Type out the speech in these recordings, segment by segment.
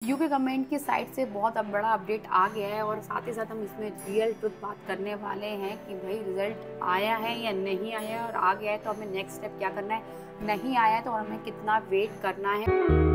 UK government की side से बहुत अब बड़ा अपडेट आ गया है और साथ ही साथ हम इसमें रियल ट्रुथ बात करने वाले हैं कि भाई रिजल्ट आया है या नहीं आया है, और आ गया है तो हमें नेक्स्ट स्टेप क्या करना है, नहीं आया है तो हमें कितना वेट करना है।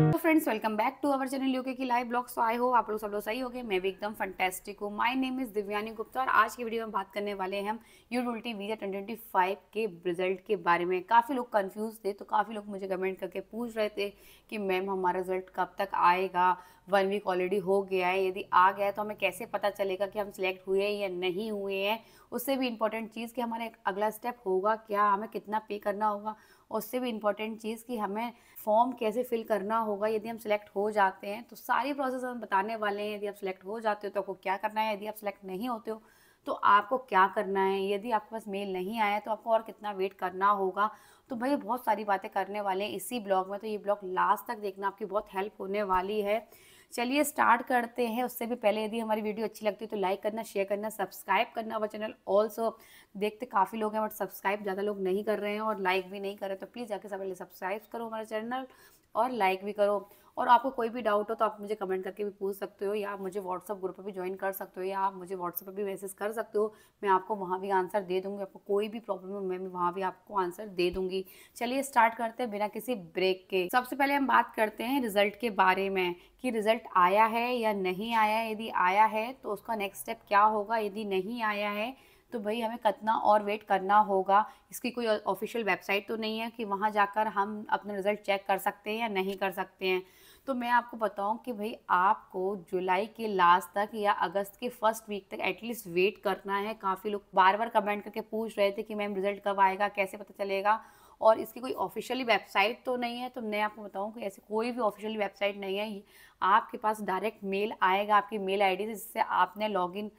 तो friends, welcome back to our channel UK की लाइव ब्लॉग्स। तो आई हो आप लोग सब लोग सही होगे, मैं भी एकदम फंटेस्टिक हूँ। My name is Divyani Gupta और आज की वीडियो में बात करने वाले हैं हम यूटी वीजा 2025 के रिजल्ट के बारे में। काफ़ी लोग कंफ्यूज थे, तो काफ़ी लोग मुझे कमेंट करके पूछ रहे थे कि मैम हमारा रिजल्ट कब तक आएगा, 1 वीक ऑलरेडी हो गया है, यदि आ गया है तो हमें कैसे पता चलेगा कि हम सिलेक्ट हुए हैं या नहीं हुए हैं। उससे भी इम्पोर्टेंट चीज़ कि हमारा अगला स्टेप होगा क्या, हमें कितना पे करना होगा। उससे भी इम्पोर्टेंट चीज़ कि हमें फॉर्म कैसे फिल करना होगा यदि हम सिलेक्ट हो जाते हैं। तो सारी प्रोसेस हम बताने वाले हैं। यदि आप सिलेक्ट हो जाते हो तो आपको क्या करना है, यदि आप सिलेक्ट नहीं होते हो तो आपको क्या करना है, यदि आपके पास मेल नहीं आया तो आपको और कितना वेट करना होगा। तो भाई बहुत सारी बातें करने वाले हैं इसी ब्लॉग में, तो ये ब्लॉग लास्ट तक देखना, आपकी बहुत हेल्प होने वाली है। चलिए स्टार्ट करते हैं। उससे भी पहले यदि हमारी वीडियो अच्छी लगती है तो लाइक करना, शेयर करना, सब्सक्राइब करना हमारा चैनल। ऑल्सो देखते काफ़ी लोग हैं बट सब्सक्राइब ज़्यादा लोग नहीं कर रहे हैं और लाइक भी नहीं कर रहे, तो प्लीज़ जाके सब पहले सब्सक्राइब करो हमारा चैनल और लाइक भी करो। और आपको कोई भी डाउट हो तो आप मुझे कमेंट करके भी पूछ सकते हो, या आप मुझे व्हाट्सअप ग्रुप पर भी ज्वाइन कर सकते हो, या आप मुझे व्हाट्सअप पर भी मैसेज कर सकते हो। मैं आपको वहाँ भी आंसर दे दूँगी। आपको कोई भी प्रॉब्लम हो मैं वहाँ भी आपको आंसर दे दूँगी। चलिए स्टार्ट करते हैं बिना किसी ब्रेक के। सबसे पहले हम बात करते हैं रिजल्ट के बारे में कि रिजल्ट आया है या नहीं आया है। यदि आया है तो उसका नेक्स्ट स्टेप क्या होगा, यदि नहीं आया है तो भाई हमें कितना और वेट करना होगा। इसकी कोई ऑफिशियल वेबसाइट तो नहीं है कि वहाँ जाकर हम अपना रिज़ल्ट चेक कर सकते हैं या नहीं कर सकते हैं। तो मैं आपको बताऊं कि भाई आपको जुलाई के लास्ट तक या अगस्त के फर्स्ट वीक तक एटलीस्ट वेट करना है। काफ़ी लोग बार बार कमेंट करके पूछ रहे थे कि मैम रिज़ल्ट कब आएगा, कैसे पता चलेगा, और इसकी कोई ऑफिशियली वेबसाइट तो नहीं है। तो मैं आपको बताऊं कि ऐसी कोई भी ऑफिशियली वेबसाइट नहीं है। आपके पास डायरेक्ट मेल आएगा आपकी मेल आईडी से, जिससे आपने लॉगिन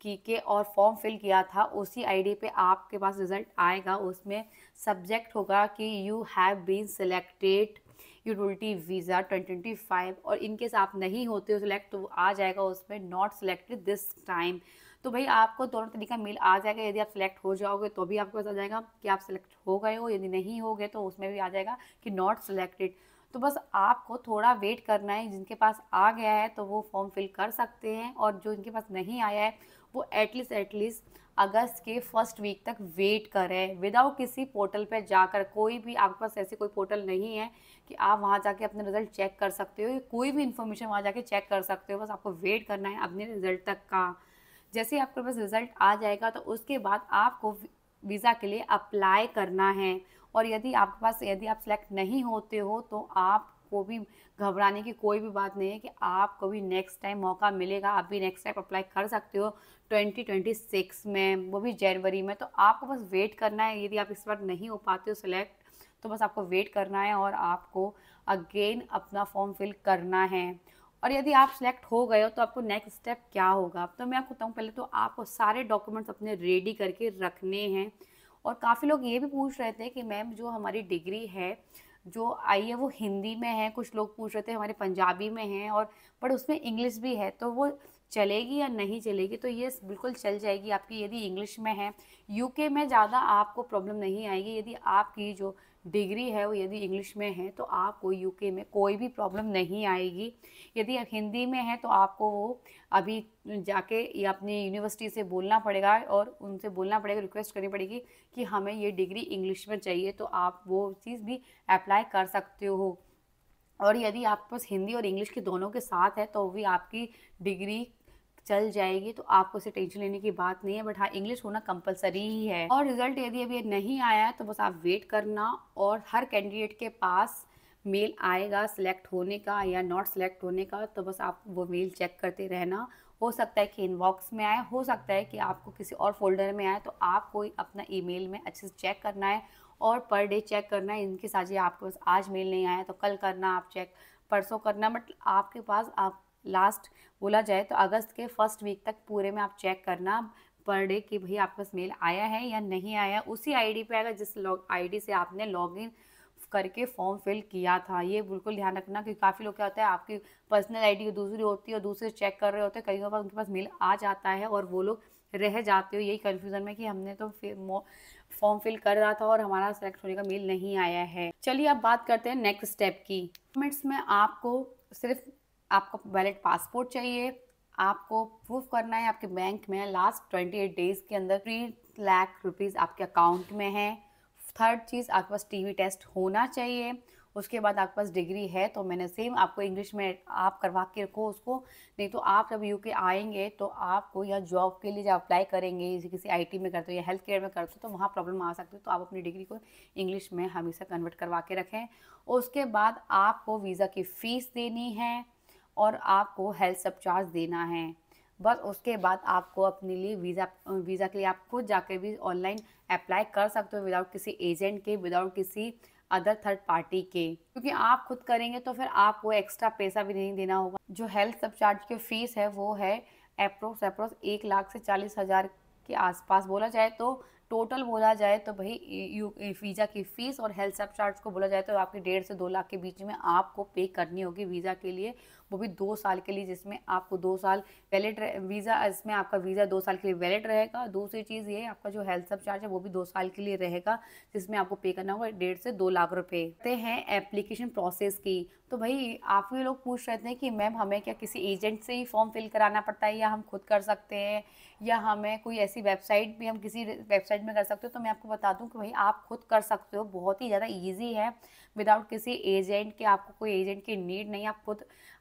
की के और फॉर्म फिल किया था, उसी आईडी पे आपके पास रिजल्ट आएगा। उसमें सब्जेक्ट होगा कि you have been selected utility visa 2025, और इनकेस आप नहीं होते हो सिलेक्ट तो आ जाएगा उसमें नॉट सिलेक्टेड दिस टाइम। तो भाई आपको दोनों तरीका मेल आ जाएगा। यदि आप सिलेक्ट हो जाओगे तो भी आपके पास आ जाएगा कि आप सिलेक्ट हो गए हो, यदि नहीं हो गए तो उसमें भी आ जाएगा कि नॉट सिलेक्टेड। तो बस आपको थोड़ा वेट करना है। जिनके पास आ गया है तो वो फॉर्म फिल कर सकते हैं, और जो इनके पास नहीं आया है वो एटलीस्ट अगस्त के फर्स्ट वीक तक वेट करें विदाउट किसी पोर्टल पे जाकर। कोई भी आपके पास ऐसी कोई पोर्टल नहीं है कि आप वहाँ जाके अपने रिजल्ट चेक कर सकते हो, कोई भी इन्फॉर्मेशन वहाँ जाके चेक कर सकते हो। बस आपको वेट करना है अपने रिजल्ट तक का। जैसे ही आपके पास रिजल्ट आ जाएगा तो उसके बाद आपको वीज़ा के लिए अप्लाई करना है। और यदि आप सेलेक्ट नहीं होते हो तो आपको भी घबराने की कोई भी बात नहीं है कि आपको भी नेक्स्ट टाइम मौका मिलेगा। आप भी नेक्स्ट टाइम अप्लाई कर सकते हो 2026 में, वो भी जनवरी में। तो आपको बस वेट करना है। यदि आप इस बार नहीं हो पाते हो सिलेक्ट तो बस आपको वेट करना है और आपको अगेन अपना फॉर्म फिल करना है। और यदि आप सिलेक्ट हो गए हो तो आपको नेक्स्ट स्टेप क्या होगा, तो मैं आपको बताऊँ। पहले तो आपको सारे डॉक्यूमेंट्स अपने रेडी करके रखने हैं। और काफ़ी लोग ये भी पूछ रहे थे कि मैम जो हमारी डिग्री है जो आई है वो हिंदी में है, कुछ लोग पूछ रहे थे हमारे पंजाबी में है, और बट उसमें इंग्लिश भी है, तो वो चलेगी या नहीं चलेगी। तो ये बिल्कुल चल जाएगी आपकी यदि इंग्लिश में है। यूके में ज़्यादा आपको प्रॉब्लम नहीं आएगी। यदि आपकी जो डिग्री है वो यदि इंग्लिश में है तो आपको यूके में कोई भी प्रॉब्लम नहीं आएगी। यदि आप हिंदी में है तो आपको वो अभी जाके या अपनी यूनिवर्सिटी से बोलना पड़ेगा और उनसे बोलना पड़ेगा, रिक्वेस्ट करनी पड़ेगी कि हमें ये डिग्री इंग्लिश में चाहिए, तो आप वो चीज़ भी अप्लाई कर सकते हो। और यदि आपके पास हिंदी और इंग्लिश के दोनों के साथ है तो भी आपकी डिग्री चल जाएगी, तो आपको इसे टेंशन लेने की बात नहीं है। बट हाँ, इंग्लिश होना कंपलसरी ही है। और रिजल्ट यदि अभी नहीं आया है तो बस आप वेट करना, और हर कैंडिडेट के पास मेल आएगा सिलेक्ट होने का या नॉट सिलेक्ट होने का, तो बस आप वो मेल चेक करते रहना। हो सकता है कि इनबॉक्स में आए, हो सकता है कि आपको किसी और फोल्डर में आए, तो आपको अपना ईमेल में अच्छे से चेक करना है और पर डे चेक करना है। इनके साथ आपके पास आज मेल नहीं आया तो कल करना आप चेक, परसों करना। बट आपके पास आप लास्ट बोला जाए तो अगस्त के फर्स्ट वीक तक पूरे में आप चेक करना पर डे कि भाई आपके पास मेल आया है या नहीं आया। उसी आईडी पे आएगा जिस आईडी से आपने लॉगिन करके फॉर्म फिल किया था। ये बिल्कुल ध्यान रखना, क्योंकि काफ़ी लोग क्या होता है आपकी पर्सनल आईडी दूसरी होती है और दूसरे चेक कर रहे होते हैं, कई बार उनके पास मेल आ जाता है और वो लोग रह जाते हो यही कन्फ्यूज़न में कि हमने तो फॉर्म फिल कर रहा था और हमारा सेलेक्ट होने का मेल नहीं आया है। चलिए अब बात करते हैं नेक्स्ट स्टेप की। डॉक्यूमेंट्स में आपको सिर्फ आपका वैलिड पासपोर्ट चाहिए, आपको प्रूफ करना है आपके बैंक में लास्ट 28 डेज़ के अंदर 3 लाख रुपीज़ आपके अकाउंट में है। थर्ड चीज़ आपके पास टीवी टेस्ट होना चाहिए। उसके बाद आपके पास डिग्री है तो मैंने सेम आपको इंग्लिश में आप करवा के रखो उसको, नहीं तो आप जब यूके आएंगे तो आपको या जॉब के लिए जब अप्लाई करेंगे किसी आईटी में करते हो या हेल्थ केयर में करते हो तो वहाँ प्रॉब्लम आ सकती है, तो आप अपनी डिग्री को इंग्लिश में हमेशा कन्वर्ट करवा के रखें। उसके बाद आपको वीज़ा की फ़ीस देनी है और आपको हेल्थ सब चार्ज देना है। बस उसके बाद आपको अपने लिए वीज़ा के लिए आप खुद जाकर भी ऑनलाइन अप्लाई कर सकते हो विदाउट किसी एजेंट के, विदाउट किसी अदर थर्ड पार्टी के, क्योंकि आप खुद करेंगे तो फिर आपको एक्स्ट्रा पैसा भी नहीं देना होगा। जो हेल्थ सब चार्ज की फ़ीस है वो है अप्रोक्स 1 लाख से 40,000 के आसपास बोला जाए तो, टोटल बोला जाए तो भाई वीज़ा की फ़ीस और हेल्थ सब चार्ज को बोला जाए तो आपकी 1.5 से 2 लाख के बीच में आपको पे करनी होगी वीज़ा के लिए, वो भी 2 साल के लिए, जिसमें आपको 2 साल वैलिड वीज़ा, इसमें आपका वीज़ा 2 साल के लिए वैलिड रहेगा। दूसरी चीज़ ये आपका जो हेल्थ सब चार्ज है वो भी 2 साल के लिए रहेगा, जिसमें आपको पे करना होगा 1.5 से 2 लाख रुपए। कहते हैं एप्लीकेशन प्रोसेस की, तो भाई आपके लोग पूछ रहे थे कि मैम हमें क्या किसी एजेंट से ही फॉर्म फिल कराना पड़ता है या हम खुद कर सकते हैं या हमें कोई ऐसी वेबसाइट भी हम किसी वेबसाइट में कर सकते हो, तो मैं आपको बता दूं कि भाई आप खुद कर सकते हो, बहुत ही ज़्यादा इजी है, विदाउट किसी एजेंट के, आपको कोई एजेंट की नीड नहीं।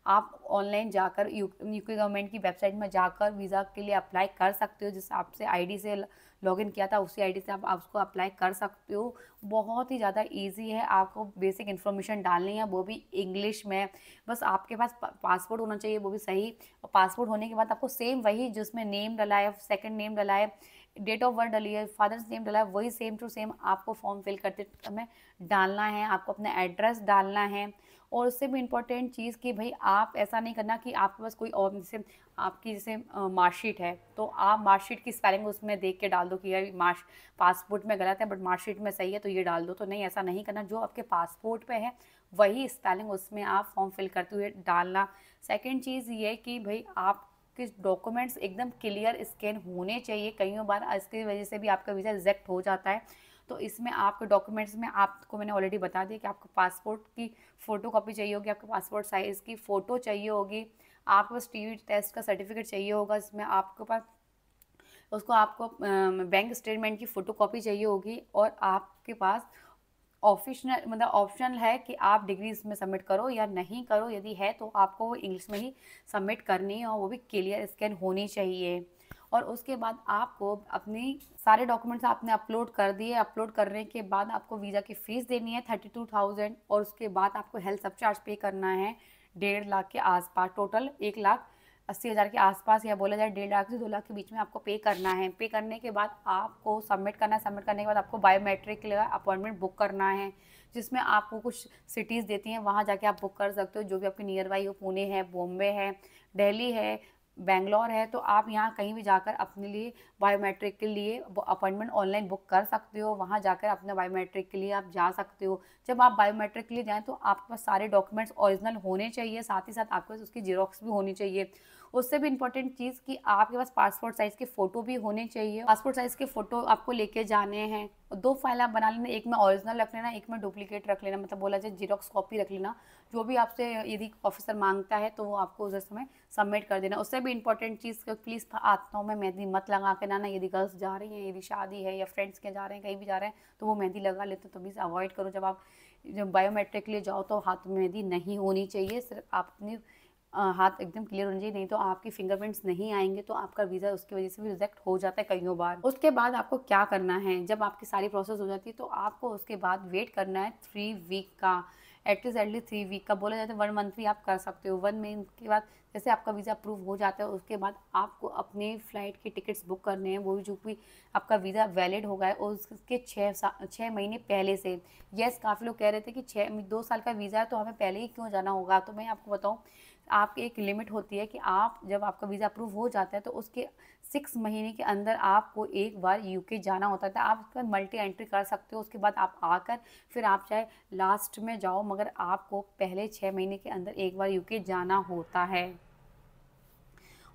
आप ऑनलाइन जाकर यूके गवर्नमेंट की वेबसाइट में जाकर वीज़ा के लिए अप्लाई कर सकते हो, जिस आपसे आईडी से लॉगिन किया था उसी आईडी से आप उसको अप्लाई कर सकते हो। बहुत ही ज़्यादा इजी है, आपको बेसिक इन्फॉर्मेशन डालनी है वो भी इंग्लिश में, बस आपके पास पासपोर्ट होना चाहिए वो भी सही, और पासपोर्ट होने के बाद आपको सेम वही जिसमें नेम डला है, सेकंड नेम डला है, डेट ऑफ बर्थ डली है, फादर्स नेम डला है, वही सेम टू सेम आपको फॉर्म फिल करते समय डालना है, आपको अपना एड्रेस डालना है। और उससे भी इम्पोर्टेंट चीज़ कि भाई आप ऐसा नहीं करना कि आपके पास कोई और, जैसे आपकी जैसे मार्कशीट है तो आप मार्कशीट की स्पेलिंग उसमें देख के डाल दो कि यार पासपोर्ट में गलत है बट मार्कशीट में सही है तो ये डाल दो, तो नहीं, ऐसा नहीं करना। जो आपके पासपोर्ट पे है वही स्पेलिंग उसमें आप फॉर्म फिल करते हुए डालना। सेकेंड चीज़ ये कि भाई आप के डॉक्यूमेंट्स एकदम क्लियर स्कैन होने चाहिए, कई बार इसकी वजह से भी आपका वीज़ा रिजेक्ट हो जाता है। तो इसमें आपके डॉक्यूमेंट्स में आपको मैंने ऑलरेडी बता दिया कि आपको पासपोर्ट की फ़ोटो कॉपी चाहिए होगी, आपको पासपोर्ट साइज़ की फ़ोटो चाहिए होगी, आपके पास टीवी टेस्ट का सर्टिफिकेट चाहिए होगा, इसमें आपके पास उसको आपको बैंक स्टेटमेंट की फ़ोटो कॉपी चाहिए होगी, और आपके पास ऑप्शनल मतलब ऑप्शन है कि आप डिग्री इसमें सबमिट करो या नहीं करो, यदि है तो आपको वो इंग्लिश में ही सबमिट करनी है और वो भी क्लियर स्कैन होनी चाहिए। और उसके बाद आपको अपनी सारे डॉक्यूमेंट्स आपने अपलोड कर दिए, अपलोड करने के बाद आपको वीज़ा की फ़ीस देनी है 32,000, और उसके बाद आपको हेल्थ सब चार्ज पे करना है 1.5 लाख के आसपास, टोटल 1,80,000 के आसपास, या बोला जाए 1.5 लाख से 2 लाख के बीच में आपको पे करना है। पे करने के बाद आपको सबमिट करना है, सबमिट करने के बाद आपको बायोमेट्रिक के लिए अपॉइंटमेंट बुक करना है, जिसमें आपको कुछ सिटीज़ देती हैं, वहाँ जाके आप बुक कर सकते हो, जो भी आपकी नियर बाई हो, पुणे है, बॉम्बे है, दिल्ली है, बेंगलोर है, तो आप यहाँ कहीं भी जाकर अपने लिए बायोमेट्रिक के लिए अपॉइंटमेंट ऑनलाइन बुक कर सकते हो, वहाँ जाकर अपने बायोमेट्रिक के लिए आप जा सकते हो। जब आप बायोमेट्रिक के लिए जाएँ तो आपके पास सारे डॉक्यूमेंट्स ओरिजिनल होने चाहिए, साथ ही साथ आपके पास उसकी जीरोक्स भी होनी चाहिए। उससे भी इम्पोर्टेंट चीज़ कि आपके पास पासपोर्ट साइज़ के फ़ोटो भी होने चाहिए, पासपोर्ट साइज़ के फ़ोटो आपको लेके जाने हैं, 2 फाइल आप बना लेना, एक में ओरिजिनल रख लेना, एक में डुप्लीकेट रख लेना, मतलब बोला जाए जीरोक्स कॉपी रख लेना, जो भी आपसे यदि ऑफिसर मांगता है तो वो आपको उस समय सबमिट कर देना। उससे भी इम्पोर्टेंट चीज़ प्लीज़ हाथों में मेहंदी मत लगा के ना, यदि गर्ल्स जा रही हैं, यदि शादी है या फ्रेंड्स के जा रहे हैं, कहीं भी जा रहे हैं तो वो मेहंदी लगा लेते तो प्लीज़ अवॉइड करो। जब बायोमेट्रिक के लिए जाओ तो हाथ में मेहंदी नहीं होनी चाहिए, सिर्फ आप अपनी हाथ एकदम क्लियर होना चाहिए, नहीं तो आपकी फिंगरप्रिंट्स नहीं आएंगे तो आपका वीज़ा उसकी वजह से भी रिजेक्ट हो जाता है कईयों बार। उसके बाद आपको क्या करना है, जब आपकी सारी प्रोसेस हो जाती है तो आपको उसके बाद वेट करना है 3 वीक का, एटलीस्ट 3 वीक का, बोला जाता है 1 मंथ भी आप कर सकते हो। 1 मंथ के बाद जैसे आपका वीज़ा अप्रूव हो जाता है उसके बाद आपको अपने फ़्लाइट की टिकट्स बुक करने हैं, वो भी जो भी आपका वीज़ा वैलिड हो गया है और उसके 6 महीने पहले से। यस, काफ़ी लोग कह रहे थे कि 2 साल का वीज़ा है तो हमें पहले ही क्यों जाना होगा, तो मैं आपको बताऊँ, आपकी एक लिमिट होती है कि आप जब आपका वीज़ा अप्रूव हो जाता है तो उसके 6 महीने के अंदर आपको एक बार यूके जाना होता है, आप उसका मल्टी एंट्री कर सकते हो। उसके बाद आप आकर फिर आप चाहे लास्ट में जाओ, मगर आपको पहले 6 महीने के अंदर एक बार यूके जाना होता है।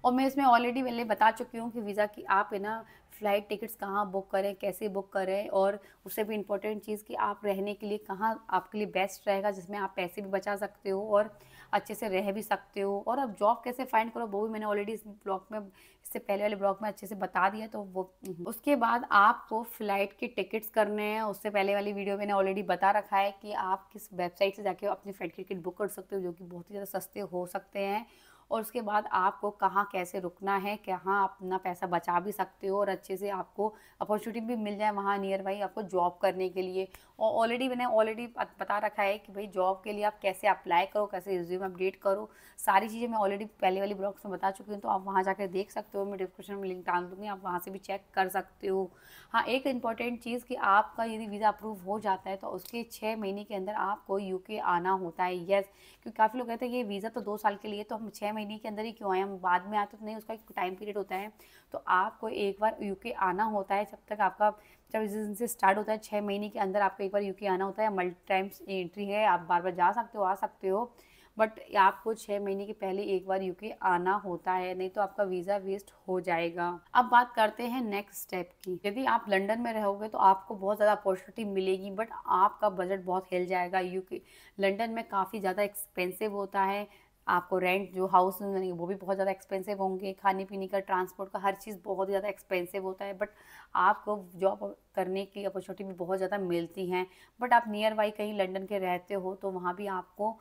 और मैं इसमें ऑलरेडी पहले बता चुकी हूँ कि वीज़ा की आप है ना फ़्लाइट टिकट्स कहाँ बुक करें, कैसे बुक करें, और उससे भी इम्पोर्टेंट चीज़ कि आप रहने के लिए कहाँ आपके लिए बेस्ट रहेगा, जिसमें आप पैसे भी बचा सकते हो और अच्छे से रह भी सकते हो। और अब जॉब कैसे फाइंड करो वो भी मैंने ऑलरेडी इस ब्लॉग में, इससे पहले वाले ब्लॉग में अच्छे से बता दिया, तो वो उसके बाद आपको फ़्लाइट के टिकट्स करने हैं। उससे पहले वाली वीडियो मैंने ऑलरेडी बता रखा है कि आप किस वेबसाइट से जाके अपनी फ़्लाइट की टिकट बुक कर सकते हो, जो कि बहुत ही ज़्यादा सस्ते हो सकते हैं। और उसके बाद आपको कहाँ कैसे रुकना है, कहाँ अपना पैसा बचा भी सकते हो और अच्छे से आपको अपॉर्चुनिटी भी मिल जाए वहाँ नियर बाई आपको जॉब करने के लिए। और ऑलरेडी मैंने ऑलरेडी बता रखा है कि भाई जॉब के लिए आप कैसे अप्लाई करो, कैसे रिज्यूम अपडेट करो, सारी चीज़ें मैं ऑलरेडी पहले वाली ब्लॉग्स में बता चुकी हूँ, तो आप वहाँ जाकर देख सकते हो। मैं डिस्क्रिप्शन में लिंक डाल दूँगी, आप वहाँ से भी चेक कर सकते हो। हाँ, एक इम्पॉर्टेंट चीज़ कि आपका यदि वीज़ा अप्रूव हो जाता है तो उसके 6 महीने के अंदर आपको यूके आना होता है। येस, क्योंकि काफ़ी लोग कहते हैं कि ये वीज़ा तो 2 साल के लिए, तो हम 6 महीने के अंदर ही क्यों आए, हम बाद में आते तो नहीं, उसका एक टाइम पीरियड होता है। तो आपको एक बार यूके आना होता है, जब तक आपका जब इस दिन से स्टार्ट होता है 6 महीने के अंदर आपको एक बार यूके आना होता है। मल्टी टाइम्स एंट्री है, आप बार बार जा सकते हो, आ सकते हो, बट आपको 6 महीने के पहले एक बार यूके आना होता है, नहीं तो आपका वीज़ा वेस्ट हो जाएगा। अब बात करते हैं नेक्स्ट स्टेप की। यदि आप लंदन में रहोगे तो आपको बहुत ज़्यादा अपॉर्चुनिटी मिलेगी, बट आपका बजट बहुत हिल जाएगा। यूके लंदन में काफ़ी ज़्यादा एक्सपेंसिव होता है। आपको रेंट जो हाउस में मिलेंगे वो भी बहुत ज़्यादा एक्सपेंसिव होंगे, खाने पीने का, ट्रांसपोर्ट का, हर चीज़ बहुत ज़्यादा एक्सपेंसिव होता है। बट आपको जॉब करने की अपॉर्चुनिटी भी बहुत ज़्यादा मिलती हैं। बट आप नियर बाई कहीं लंदन के रहते हो तो वहाँ भी आपको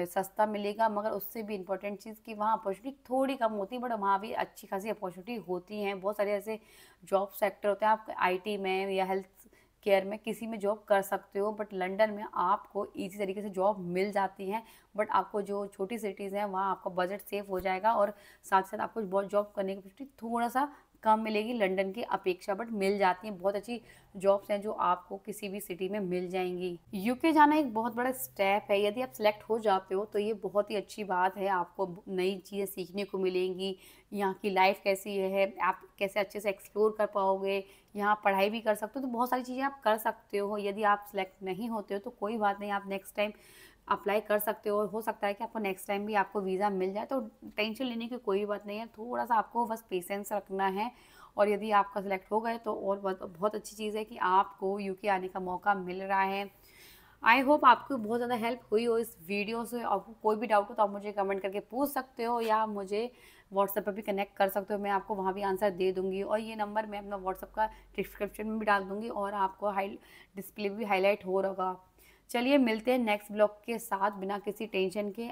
सस्ता मिलेगा, मगर उससे भी इम्पोर्टेंट चीज़ कि वहाँ अपॉर्चुनिटी थोड़ी कम होती है, बट वहाँ भी अच्छी खासी अपॉर्चुनिटी होती हैं। बहुत सारे ऐसे जॉब सेक्टर होते हैं, आप आईटी में या हेल्थ केयर में किसी में जॉब कर सकते हो, बट लंदन में आपको ईज़ी तरीके से जॉब मिल जाती हैं। बट आपको जो छोटी सिटीज़ हैं वहाँ आपका बजट सेव हो जाएगा और साथ साथ आपको बहुत जॉब करने की अपॉर्चुनिटी थोड़ा सा कम मिलेगी लंदन की अपेक्षा, बट मिल जाती हैं। बहुत अच्छी जॉब्स हैं जो आपको किसी भी सिटी में मिल जाएंगी। यूके जाना एक बहुत बड़ा स्टेप है। यदि आप सिलेक्ट हो जाते हो तो ये बहुत ही अच्छी बात है, आपको नई चीज़ें सीखने को मिलेंगी। यहाँ की लाइफ कैसी है, आप कैसे अच्छे से एक्सप्लोर कर पाओगे, यहाँ पढ़ाई भी कर सकते हो, तो बहुत सारी चीज़ें आप कर सकते हो। यदि आप सिलेक्ट नहीं होते हो तो कोई बात नहीं, आप नेक्स्ट टाइम अप्लाई कर सकते हो सकता है कि आपको नेक्स्ट टाइम भी आपको वीज़ा मिल जाए, तो टेंशन लेने की कोई बात नहीं है। थोड़ा सा आपको बस पेशेंस रखना है, और यदि आपका सिलेक्ट हो गए तो और बहुत अच्छी चीज़ है कि आपको यूके आने का मौका मिल रहा है। आई होप आपको बहुत ज़्यादा हेल्प हुई हो इस वीडियो से। आपको कोई भी डाउट हो तो आप मुझे कमेंट करके पूछ सकते हो, या मुझे व्हाट्सएप पर भी कनेक्ट कर सकते हो, मैं आपको वहाँ भी आंसर दे दूँगी। और ये नंबर मैं अपना व्हाट्सएप का डिस्क्रिप्शन में भी डाल दूँगी, और आपको डिस्प्ले भी हाईलाइट हो रहा होगा। चलिए मिलते हैं नेक्स्ट ब्लॉग के साथ बिना किसी टेंशन के।